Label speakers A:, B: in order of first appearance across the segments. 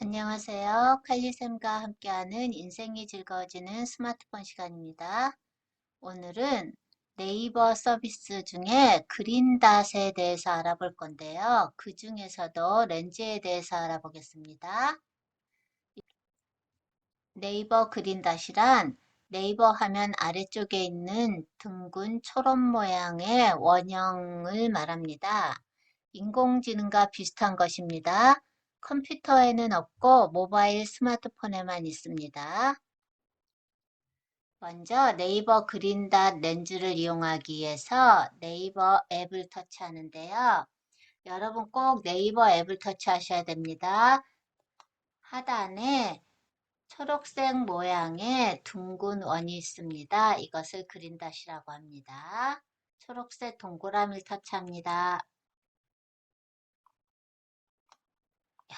A: 안녕하세요. 칼리쌤과 함께하는 인생이 즐거워지는 스마트폰 시간입니다. 오늘은 네이버 서비스 중에 그린닷에 대해서 알아볼 건데요. 그 중에서도 렌즈에 대해서 알아보겠습니다. 네이버 그린닷이란 네이버 화면 아래쪽에 있는 둥근 초록 모양의 원형을 말합니다. 인공지능과 비슷한 것입니다. 컴퓨터에는 없고 모바일 스마트폰에만 있습니다. 먼저 네이버 그린닷 렌즈를 이용하기 위해서 네이버 앱을 터치하는데요. 여러분 꼭 네이버 앱을 터치하셔야 됩니다. 하단에 초록색 모양의 둥근 원이 있습니다. 이것을 그린닷이라고 합니다. 초록색 동그라미를 터치합니다.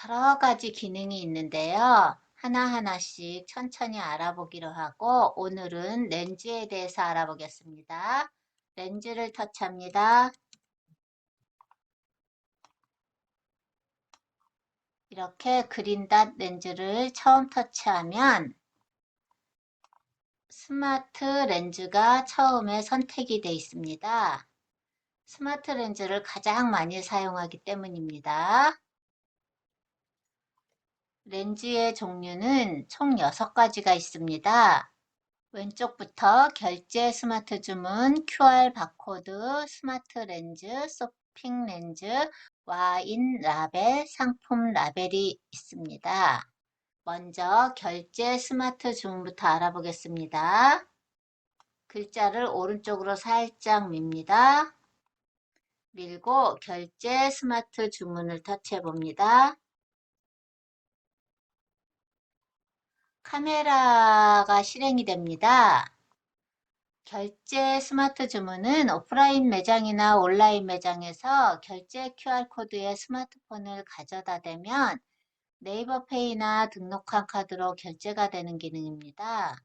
A: 여러 가지 기능이 있는데요. 하나하나씩 천천히 알아보기로 하고 오늘은 렌즈에 대해서 알아보겠습니다. 렌즈를 터치합니다. 이렇게 그린닷 렌즈를 처음 터치하면 스마트 렌즈가 처음에 선택이 되어 있습니다. 스마트 렌즈를 가장 많이 사용하기 때문입니다. 렌즈의 종류는 총 6가지가 있습니다. 왼쪽부터 결제 스마트 줌은 QR 바코드, 스마트 렌즈, 쇼핑 렌즈, 와인 라벨, 상품 라벨이 있습니다. 먼저 결제 스마트 줌부터 알아보겠습니다. 글자를 오른쪽으로 살짝 밉니다. 밀고 결제 스마트 주문을 터치해 봅니다. 카메라가 실행이 됩니다. 결제 스마트 주문은 오프라인 매장이나 온라인 매장에서 결제 QR코드에 스마트폰을 가져다 대면 네이버 페이나 등록한 카드로 결제가 되는 기능입니다.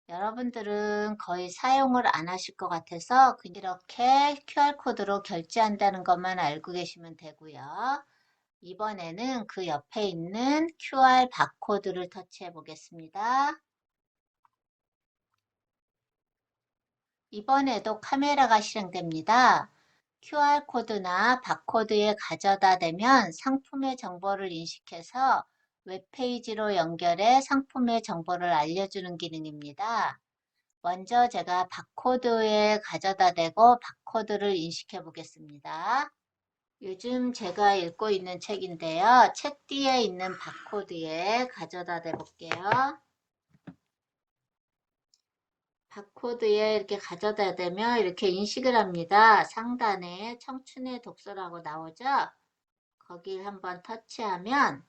A: 여러분들은 거의 사용을 안 하실 것 같아서 이렇게 QR코드로 결제한다는 것만 알고 계시면 되고요. 이번에는 그 옆에 있는 QR 바코드를 터치해 보겠습니다. 이번에도 카메라가 실행됩니다. QR코드나 바코드에 가져다 대면 상품의 정보를 인식해서 웹페이지로 연결해 상품의 정보를 알려주는 기능입니다. 먼저 제가 바코드에 가져다 대고 바코드를 인식해 보겠습니다. 요즘 제가 읽고 있는 책인데요. 책 뒤에 있는 바코드에 가져다 대 볼게요. 바코드에 이렇게 가져다 대면 이렇게 인식을 합니다. 상단에 청춘의 독서라고 나오죠? 거길 한번 터치하면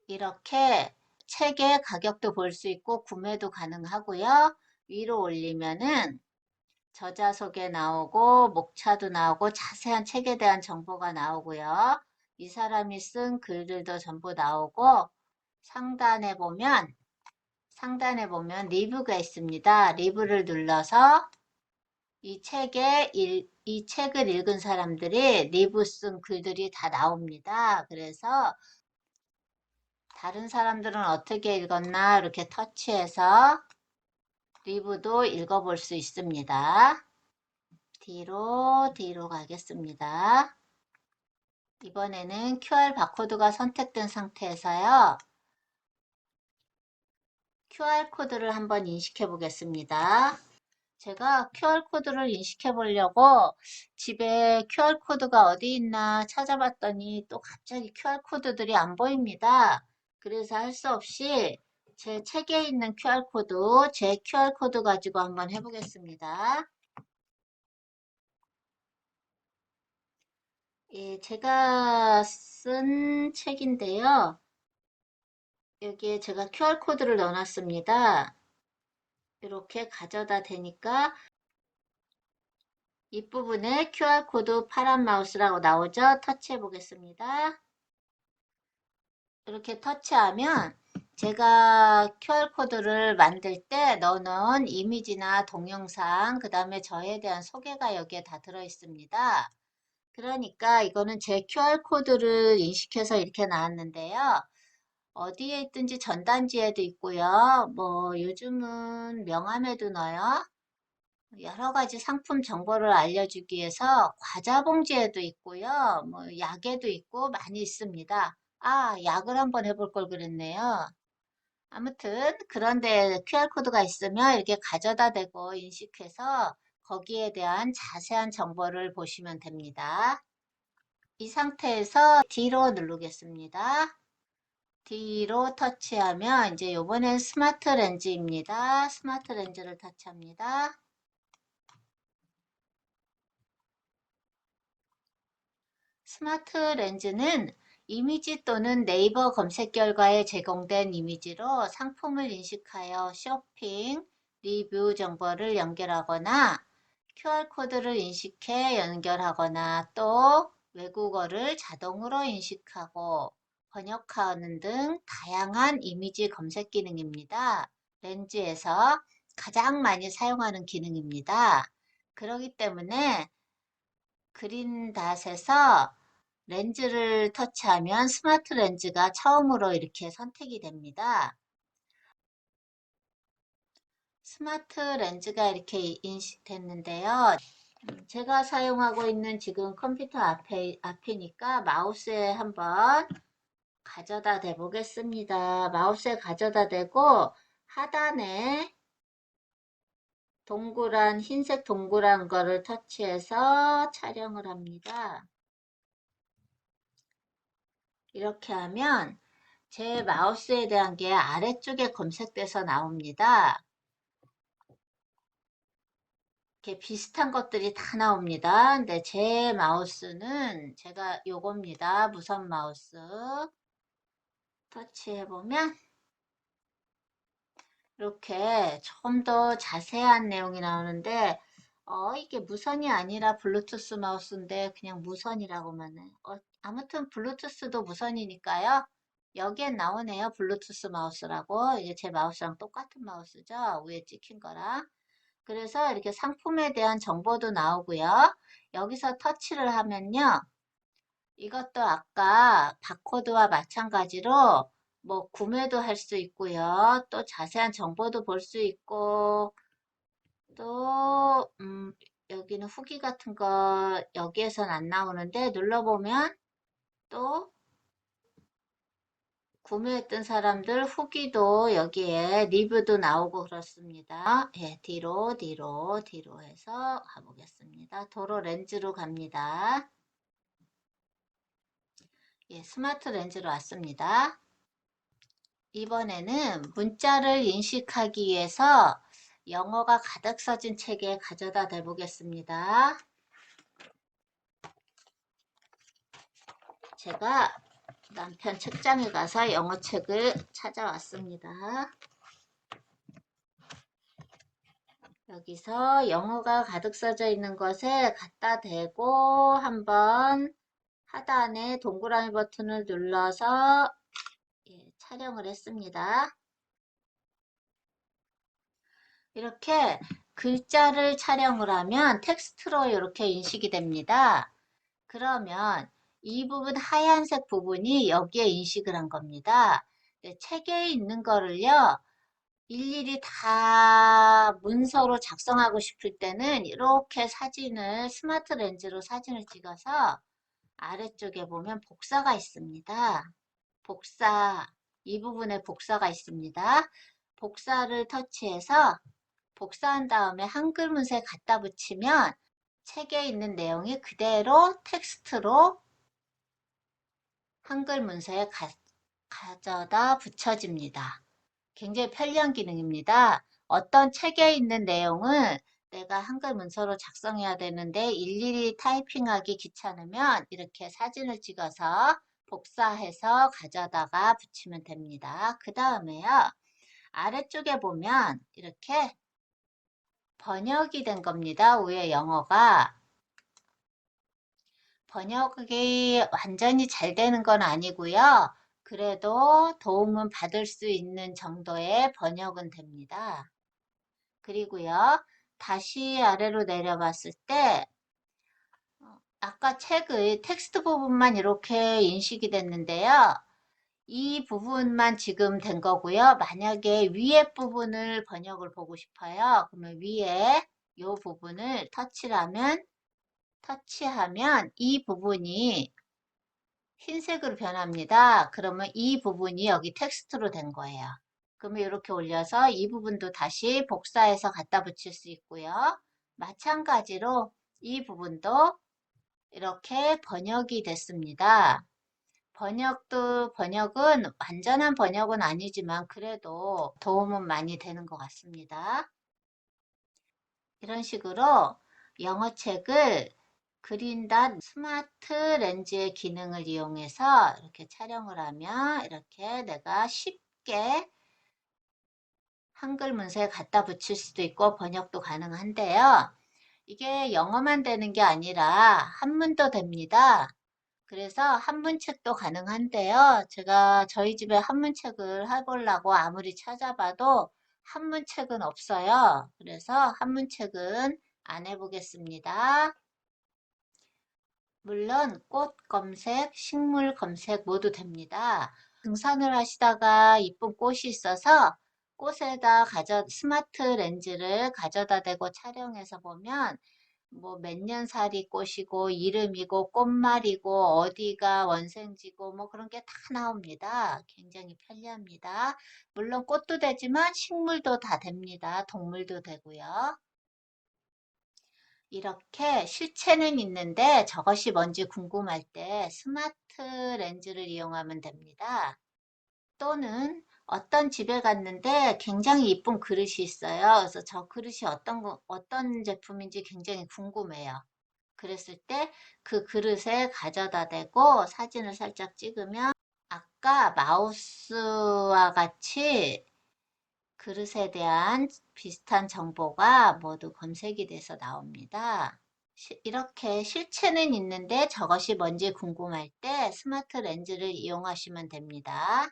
A: 이렇게 책의 가격도 볼 수 있고 구매도 가능하고요. 위로 올리면은 저자 소개 나오고 목차도 나오고 자세한 책에 대한 정보가 나오고요. 이 사람이 쓴 글들도 전부 나오고 상단에 보면 리뷰가 있습니다. 리뷰를 눌러서 이 책을 읽은 사람들이 리뷰 쓴 글들이 다 나옵니다. 그래서 다른 사람들은 어떻게 읽었나 이렇게 터치해서 리뷰도 읽어볼 수 있습니다. 뒤로 가겠습니다. 이번에는 QR 바코드가 선택된 상태에서요. QR코드를 한번 인식해 보겠습니다. 제가 QR코드를 인식해 보려고 집에 QR코드가 어디 있나 찾아봤더니 또 갑자기 QR코드들이 안 보입니다. 그래서 할 수 없이 제 책에 있는 QR코드, 제 QR코드 가지고 한번 해보겠습니다. 예, 제가 쓴 책인데요. 여기에 제가 QR코드를 넣어놨습니다. 이렇게 가져다 대니까 이 부분에 QR코드 파란 마우스라고 나오죠? 터치해 보겠습니다. 이렇게 터치하면 제가 QR코드를 만들 때 넣어놓은 이미지나 동영상, 그 다음에 저에 대한 소개가 여기에 다 들어 있습니다. 그러니까 이거는 제 QR코드를 인식해서 이렇게 나왔는데요. 어디에 있든지 전단지에도 있고요. 뭐 요즘은 명함에도 넣어요. 여러 가지 상품 정보를 알려주기 위해서 과자 봉지에도 있고요. 뭐 약에도 있고 많이 있습니다. 아, 약을 한번 해볼 걸 그랬네요. 아무튼 그런데 QR코드가 있으면 이렇게 가져다 대고 인식해서 거기에 대한 자세한 정보를 보시면 됩니다. 이 상태에서 D로 누르겠습니다. D로 터치하면 이제 요번엔 스마트 렌즈입니다. 스마트 렌즈를 터치합니다. 스마트 렌즈는 이미지 또는 네이버 검색 결과에 제공된 이미지로 상품을 인식하여 쇼핑, 리뷰 정보를 연결하거나 QR코드를 인식해 연결하거나 또 외국어를 자동으로 인식하고 번역하는 등 다양한 이미지 검색 기능입니다. 렌즈에서 가장 많이 사용하는 기능입니다. 그렇기 때문에 그린닷에서 렌즈를 터치하면 스마트 렌즈가 처음으로 이렇게 선택이 됩니다. 스마트 렌즈가 이렇게 인식됐는데요. 제가 사용하고 있는 지금 컴퓨터 앞이니까 마우스에 한번 가져다 대 보겠습니다. 마우스에 가져다 대고 하단에 동그란 흰색 동그란 거를 터치해서 촬영을 합니다. 이렇게 하면 제 마우스에 대한 게 아래쪽에 검색돼서 나옵니다. 이렇게 비슷한 것들이 다 나옵니다. 근데 제 마우스는 제가 요겁니다. 무선 마우스 터치해보면 이렇게 좀 더 자세한 내용이 나오는데 이게 무선이 아니라 블루투스 마우스인데 그냥 무선이라고만 해. 아무튼 블루투스도 무선이니까요. 여기엔 나오네요. 블루투스 마우스라고. 이게 제 마우스랑 똑같은 마우스죠. 위에 찍힌 거랑. 그래서 이렇게 상품에 대한 정보도 나오고요. 여기서 터치를 하면요. 이것도 아까 바코드와 마찬가지로 뭐 구매도 할 수 있고요. 또 자세한 정보도 볼 수 있고 또 여기는 후기 같은 거 여기에선 안 나오는데 눌러보면 또 구매했던 사람들 후기도 여기에 리뷰도 나오고 그렇습니다. 예, 뒤로 해서 가보겠습니다. 도로 렌즈로 갑니다. 예, 스마트 렌즈로 왔습니다. 이번에는 문자를 인식하기 위해서 영어가 가득 써진 책에 가져다 대보겠습니다. 제가 남편 책장에 가서 영어 책을 찾아왔습니다. 여기서 영어가 가득 써져 있는 것에 갖다 대고 한번 하단에 동그라미 버튼을 눌러서 촬영을 했습니다. 이렇게 글자를 촬영을 하면 텍스트로 이렇게 인식이 됩니다. 그러면 이 부분 하얀색 부분이 여기에 인식을 한 겁니다. 책에 있는 거를요. 일일이 다 문서로 작성하고 싶을 때는 이렇게 사진을 스마트 렌즈로 사진을 찍어서 아래쪽에 보면 복사가 있습니다. 복사, 이 부분에 복사가 있습니다. 복사를 터치해서 복사한 다음에 한글 문서에 갖다 붙이면 책에 있는 내용이 그대로 텍스트로 한글 문서에 가져다 붙여집니다. 굉장히 편리한 기능입니다. 어떤 책에 있는 내용을 내가 한글 문서로 작성해야 되는데 일일이 타이핑하기 귀찮으면 이렇게 사진을 찍어서 복사해서 가져다가 붙이면 됩니다. 그 다음에요. 아래쪽에 보면 이렇게 번역이 된 겁니다. 위에 영어가. 번역이 완전히 잘 되는 건 아니고요. 그래도 도움은 받을 수 있는 정도의 번역은 됩니다. 그리고요. 다시 아래로 내려봤을 때 아까 책의 텍스트 부분만 이렇게 인식이 됐는데요. 이 부분만 지금 된 거고요. 만약에 위에 부분을 번역을 보고 싶어요. 그러면 위에 이 부분을 터치하면 이 부분이 흰색으로 변합니다. 그러면 이 부분이 여기 텍스트로 된 거예요. 그러면 이렇게 올려서 이 부분도 다시 복사해서 갖다 붙일 수 있고요. 마찬가지로 이 부분도 이렇게 번역이 됐습니다. 번역은 완전한 번역은 아니지만 그래도 도움은 많이 되는 것 같습니다. 이런 식으로 영어 책을 그린닷 스마트 렌즈의 기능을 이용해서 이렇게 촬영을 하면 이렇게 내가 쉽게 한글 문서에 갖다 붙일 수도 있고 번역도 가능한데요. 이게 영어만 되는 게 아니라 한문도 됩니다. 그래서 한문책도 가능한데요. 제가 저희 집에 한문책을 해보려고 아무리 찾아봐도 한문책은 없어요. 그래서 한문책은 안 해보겠습니다. 물론 꽃 검색, 식물 검색 모두 됩니다. 등산을 하시다가 이쁜 꽃이 있어서 꽃에다 스마트 렌즈를 가져다 대고 촬영해서 보면 뭐 몇 년살이 꽃이고 이름이고 꽃말이고 어디가 원생지고 뭐 그런 게 다 나옵니다. 굉장히 편리합니다. 물론 꽃도 되지만 식물도 다 됩니다. 동물도 되고요. 이렇게 실체는 있는데 저것이 뭔지 궁금할 때 스마트 렌즈를 이용하면 됩니다. 또는 어떤 집에 갔는데 굉장히 이쁜 그릇이 있어요. 그래서 저 그릇이 어떤 제품인지 굉장히 궁금해요. 그랬을 때 그 그릇에 가져다 대고 사진을 살짝 찍으면 아까 마우스와 같이 그릇에 대한 비슷한 정보가 모두 검색이 돼서 나옵니다. 이렇게 실체는 있는데 저것이 뭔지 궁금할 때 스마트 렌즈를 이용하시면 됩니다.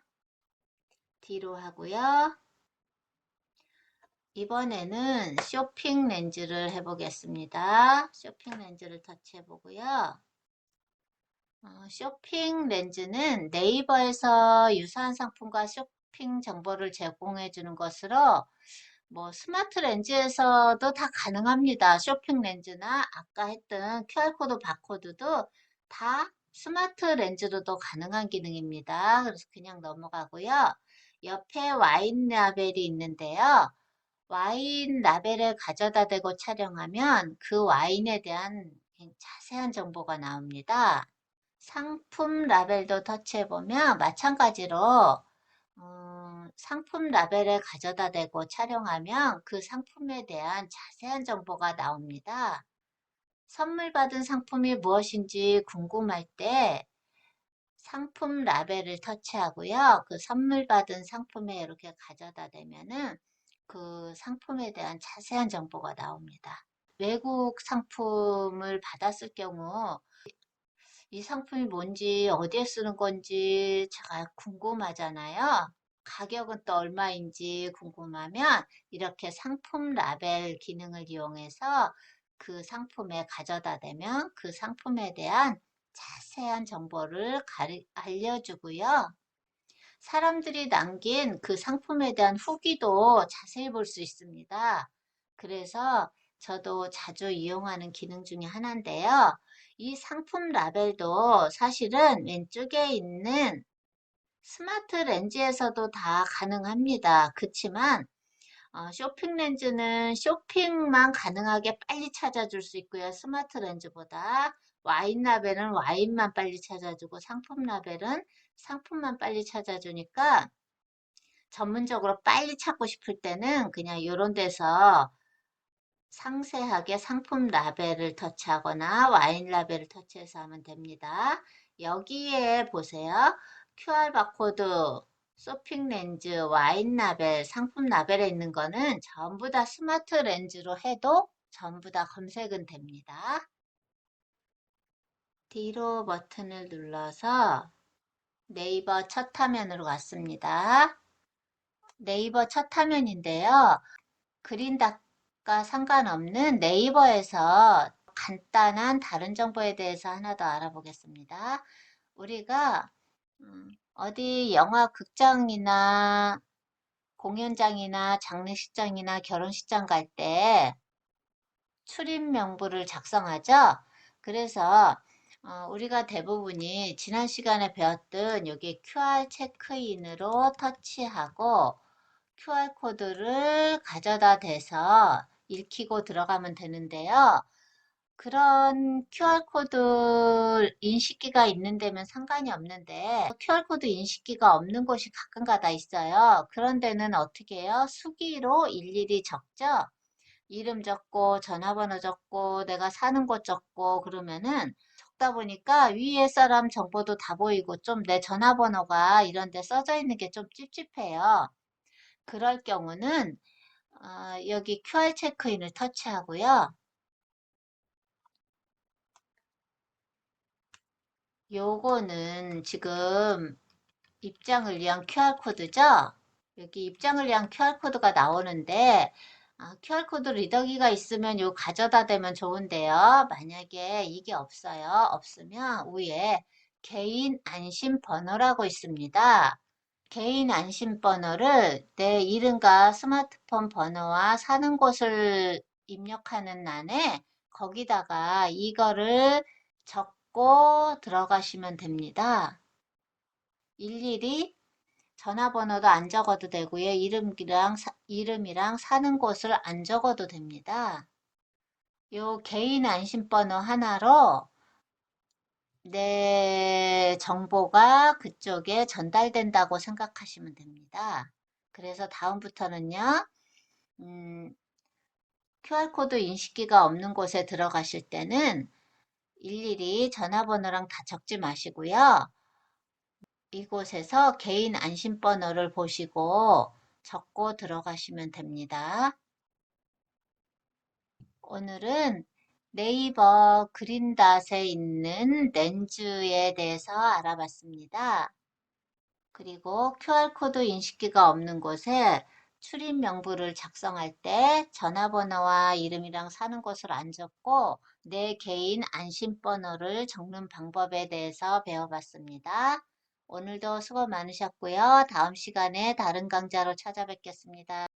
A: 뒤로 하고요. 이번에는 쇼핑 렌즈를 해보겠습니다. 쇼핑 렌즈를 터치해 보고요. 쇼핑 렌즈는 네이버에서 유사한 상품과 쇼핑 정보를 제공해 주는 것으로 뭐 스마트 렌즈에서도 다 가능합니다. 쇼핑 렌즈나 아까 했던 QR코드, 바코드도 다 스마트 렌즈로도 가능한 기능입니다. 그래서 그냥 넘어가고요. 옆에 와인 라벨이 있는데요. 와인 라벨을 가져다 대고 촬영하면 그 와인에 대한 자세한 정보가 나옵니다. 상품 라벨도 터치해보면 마찬가지로 상품 라벨을 가져다 대고 촬영하면 그 상품에 대한 자세한 정보가 나옵니다. 선물 받은 상품이 무엇인지 궁금할 때 상품 라벨을 터치하고요. 그 선물 받은 상품에 이렇게 가져다 대면은 그 상품에 대한 자세한 정보가 나옵니다. 외국 상품을 받았을 경우 이 상품이 뭔지 어디에 쓰는 건지 제가 궁금하잖아요. 가격은 또 얼마인지 궁금하면 이렇게 상품 라벨 기능을 이용해서 그 상품에 가져다 대면 그 상품에 대한 자세한 정보를 알려주고요. 사람들이 남긴 그 상품에 대한 후기도 자세히 볼 수 있습니다. 그래서 저도 자주 이용하는 기능 중에 하나인데요. 이 상품 라벨도 사실은 왼쪽에 있는 스마트 렌즈에서도 다 가능합니다. 그렇지만 쇼핑 렌즈는 쇼핑만 가능하게 빨리 찾아줄 수 있고요. 스마트 렌즈보다 와인 라벨은 와인만 빨리 찾아주고 상품 라벨은 상품만 빨리 찾아주니까 전문적으로 빨리 찾고 싶을 때는 그냥 이런 데서 상세하게 상품 라벨을 터치하거나 와인 라벨을 터치해서 하면 됩니다. 여기에 보세요. QR 바코드, 쇼핑 렌즈, 와인 라벨, 상품 라벨에 있는 거는 전부 다 스마트 렌즈로 해도 전부 다 검색은 됩니다. 뒤로 버튼을 눌러서 네이버 첫 화면으로 갔습니다. 네이버 첫 화면인데요. 그린닷과 상관없는 네이버에서 간단한 다른 정보에 대해서 하나 더 알아보겠습니다. 우리가 어디 영화 극장이나 공연장이나 장례식장이나 결혼식장 갈 때 출입 명부를 작성하죠. 그래서 우리가 대부분이 지난 시간에 배웠던 여기 QR 체크인으로 터치하고 QR코드를 가져다 대서 읽히고 들어가면 되는데요. 그런 QR코드 인식기가 있는 데면 상관이 없는데 QR코드 인식기가 없는 곳이 가끔가다 있어요. 그런 데는 어떻게 해요? 수기로 일일이 적죠. 이름 적고 전화번호 적고 내가 사는 곳 적고 그러면은 적다 보니까 위에 사람 정보도 다 보이고 좀 내 전화번호가 이런 데 써져 있는 게 좀 찝찝해요. 그럴 경우는 여기 QR 체크인을 터치하고요. 요거는 지금 입장을 위한 QR코드죠? 여기 입장을 위한 QR코드가 나오는데 QR코드 리더기가 있으면 요 가져다 대면 좋은데요. 만약에 이게 없어요. 없으면 위에 개인 안심 번호라고 있습니다. 개인 안심 번호를 내 이름과 스마트폰 번호와 사는 곳을 입력하는欄에 거기다가 이거를 적고 들어가시면 됩니다. 일일이 전화번호도 안 적어도 되고요. 이름이랑 사는 곳을 안 적어도 됩니다. 요 개인 안심번호 하나로 내 정보가 그쪽에 전달된다고 생각하시면 됩니다. 그래서 다음부터는요, QR코드 인식기가 없는 곳에 들어가실 때는 일일이 전화번호랑 다 적지 마시고요. 이곳에서 개인 안심번호를 보시고 적고 들어가시면 됩니다. 오늘은 네이버 그린닷에 있는 렌즈에 대해서 알아봤습니다. 그리고 QR코드 인식기가 없는 곳에 출입 명부를 작성할 때 전화번호와 이름이랑 사는 곳을 안 적고 내 개인 안심번호를 적는 방법에 대해서 배워봤습니다. 오늘도 수고 많으셨고요. 다음 시간에 다른 강좌로 찾아뵙겠습니다.